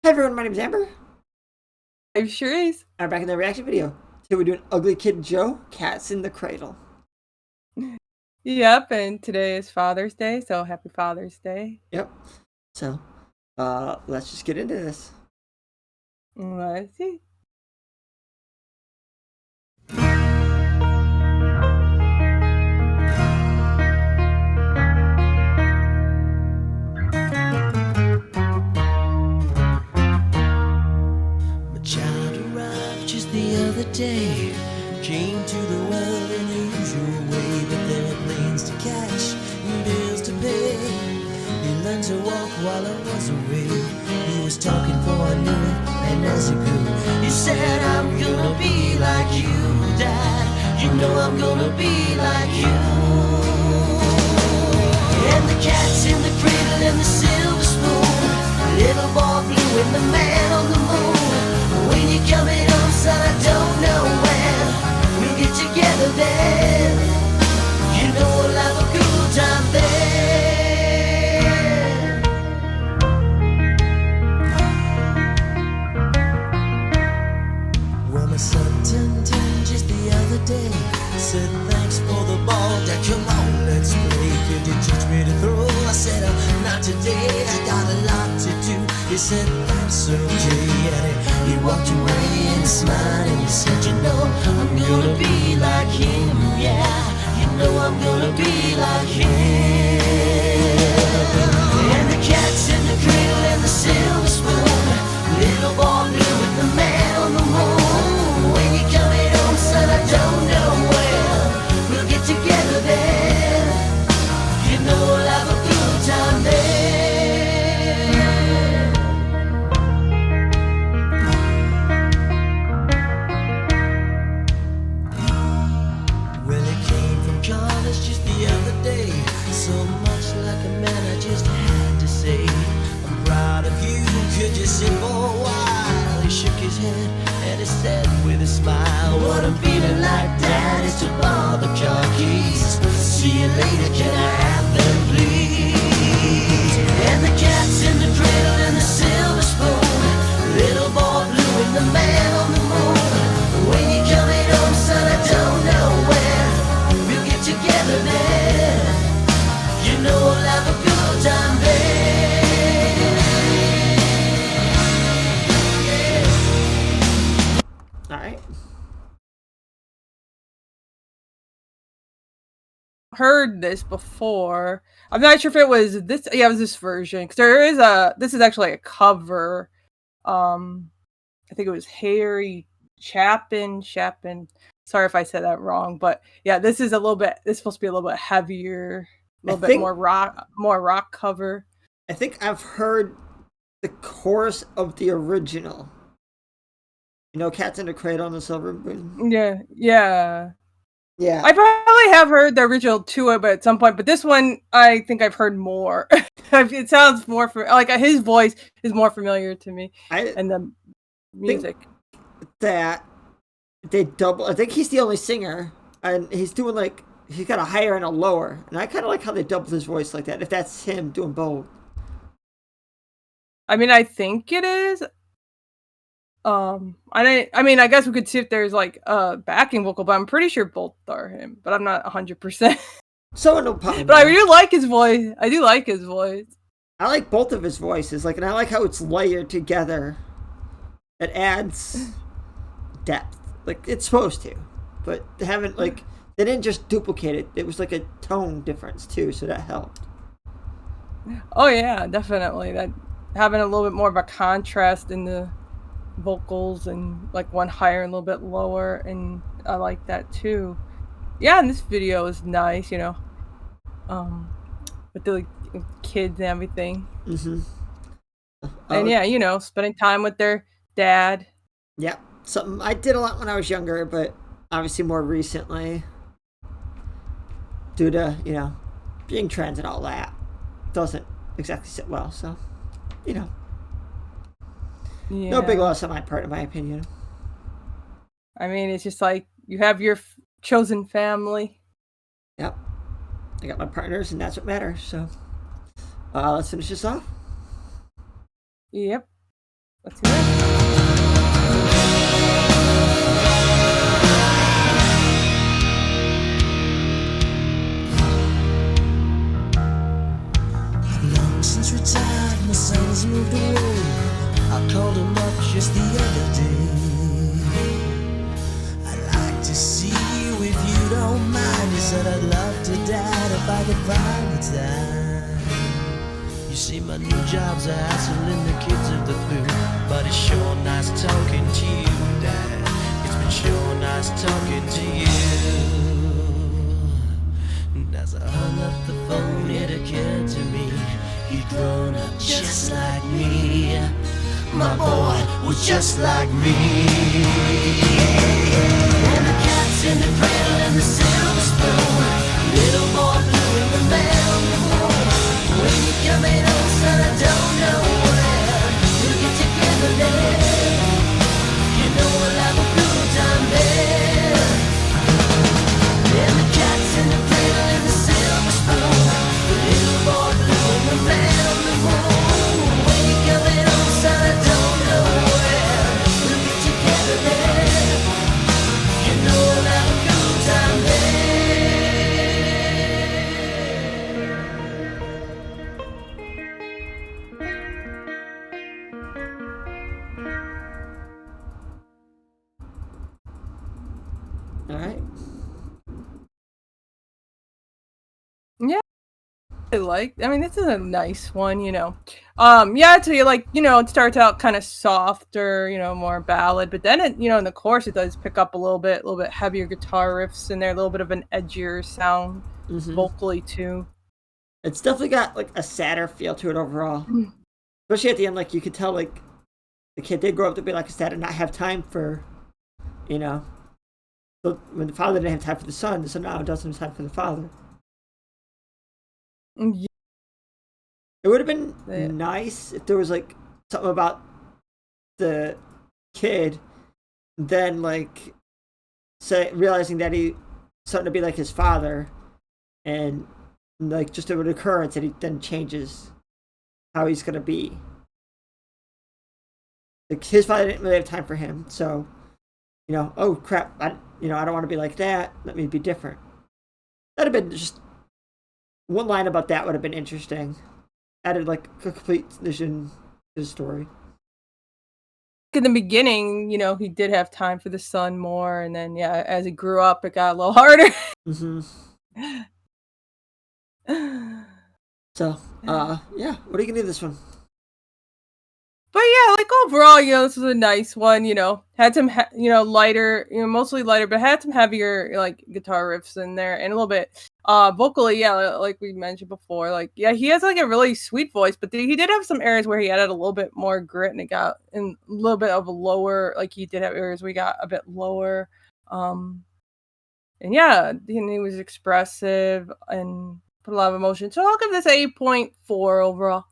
Hey everyone, my name's Amber. I'm Charisse. I'm back in the reaction video. Today we're doing Ugly Kid Joe, Cats in the Cradle. Yep, and today is Father's Day, so happy Father's Day. Yep. So, let's just get into this. Let's see. My child arrived just the other day. Came to the world in the usual way, but there were planes to catch and bills to pay. He learned to walk while I was away. He was talking before I knew it, and as he grew, he said, I'm gonna be like you, Dad. You know I'm gonna be like you. And the cat's in the cradle and the silver spoon, little boy blue and the man on the moon. When you're coming home, son, I don't know when we'll get together then. You know we'll have a good time then. Well, my son turned 10 just the other day. Said thanks for the ball, Dad, come on, let's play. Could you teach me to throw? I said, not today, I got a lot to do. He said, that's okay, and he walked away and smiled and he said, you know, I'm gonna be like him, yeah. You know I'm gonna be like him. And the cat's in the cradle and the silver spoon, little boy blue with the man on the moon. When you're coming home, son, I don't know when we'll get together then. You know we'll have a good time then. Well, he came from college just the other day. So much like a man, I just had to say, I'm proud of you, could you sit for a while? He shook his head and he said with a smile, what I'm feeling like, Dad, is to borrow the car keys. See you later, can I have them, please? And the cat's in the cradle and the silver spoon, little boy blue and the man on the moon. When you're coming home, son, I don't know when we'll get together then. You know we'll have a good time then. Alright. Heard this before. I'm not sure if it was this. Yeah, it was this version because this is actually a cover. I think it was Harry Chapin. Sorry if I said that wrong, but yeah, this is a little bit. This is supposed to be a little bit heavier, a little bit more rock cover. I think I've heard the chorus of the original. You know, Cats in the Cradle and the Silver Spoon? Yeah. Yeah. I probably have heard the original too, but at some point. But this one, I think I've heard more. It sounds more like his voice is more familiar to me, and the music. That they double. I think he's the only singer, and he's doing like he's got a higher and a lower, and I kind of like how they doubled his voice like that. If that's him doing both. I mean, I think it is. I guess we could see if there's like a backing vocal, but I'm pretty sure both are him. But I'm not 100%. So no problem. But I do like his voice. I do like his voice. I like both of his voices, like, and I like how it's layered together. It adds depth, like it's supposed to, but they haven't like they didn't just duplicate it. It was like a tone difference too, so that helped. Oh yeah, definitely. That having a little bit more of a contrast in the vocals and like one higher and a little bit lower, and I like that too. Yeah, and this video is nice, with the kids and everything. Mm-hmm. And yeah, spending time with their dad. Yeah, something I did a lot when I was younger, but obviously more recently, due to being trans and all that, doesn't exactly sit well. So, Yeah. no big loss on my part, in my opinion. I mean, it's just like you have your chosen family. Yep, I got my partners, and that's what matters. So, let's finish this off. Yep. Let's hear it. Long since retired, my son's moved away. I called him up just the other day. I'd like to see you if you don't mind. He said I'd love to, Dad, if I could find the time. You see, my new job's a hassling the kids of the flu, but it's sure nice talking to you, Dad. It's been sure nice talking to you. And as I hung up the phone, it occurred to me he'd grown up just like me. My boy was just like me. And the cat's in the cradle and the silver spoon. Little boy blue and the man on the moon. When you're coming home, son, I don't know when. We'll get together then. You know we'll have a good time then. And the cat's in the cradle and the silver spoon. The little boy blue and the man on the moon. When you're coming home, son, I don't know when. We'll get together then. You know we'll have a good time then. All right. Yeah. I mean, this is a nice one, you know. So you like, you know, it starts out kind of softer, you know, more ballad, but then it, you know, in the chorus it does pick up a little bit heavier guitar riffs in there, a little bit of an edgier sound vocally too. It's definitely got like a sadder feel to it overall. Especially at the end, like you could tell like the kid did grow up to be like a dad and not have time for, you know, when the father didn't have time for the son now doesn't have time for the father. Yeah. It would have been nice if there was like something about the kid then like realizing that he starting to be like his father, and like just an occurrence that he then changes how he's gonna be. Like his father didn't really have time for him, so you know, oh crap, I don't want to be like that. Let me be different. That'd have been just one line about that would have been interesting. Added like a complete vision to the story. In the beginning, you know, he did have time for the son more, and then yeah, as he grew up, it got a little harder. So, yeah, what are you gonna do this one? But yeah, like overall, you know, this was a nice one. You know, had some, lighter, you know, mostly lighter, but had some heavier like guitar riffs in there, and a little bit, vocally, yeah, like we mentioned before, like yeah, he has like a really sweet voice, but he did have some areas where he added a little bit more grit, and it got in a little bit of a lower, like he did have areas where he got a bit lower, and yeah, he was expressive and put a lot of emotion. So I'll give this 8.4 overall.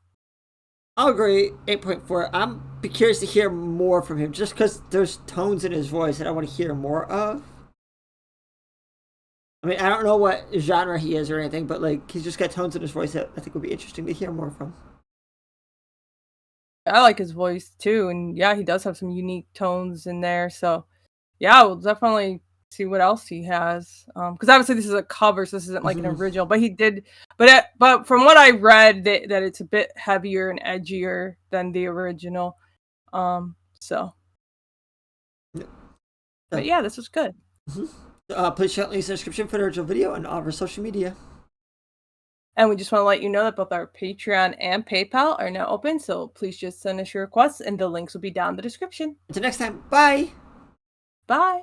I'll agree, 8.4. I'm be curious to hear more from him, just because there's tones in his voice that I want to hear more of. I mean, I don't know what genre he is or anything, but like he's just got tones in his voice that I think would be interesting to hear more from. I like his voice too, and yeah, he does have some unique tones in there. So yeah, we'll definitely see what else he has. Because obviously this is a cover, so this isn't like an original. But he did, but from what I read, that it's a bit heavier and edgier than the original. So, but yeah, this was good. Please check links in the description for the original video and all of our social media. And we just want to let you know that both our Patreon and PayPal are now open, so please just send us your requests, and the links will be down in the description. Until next time, bye! Bye!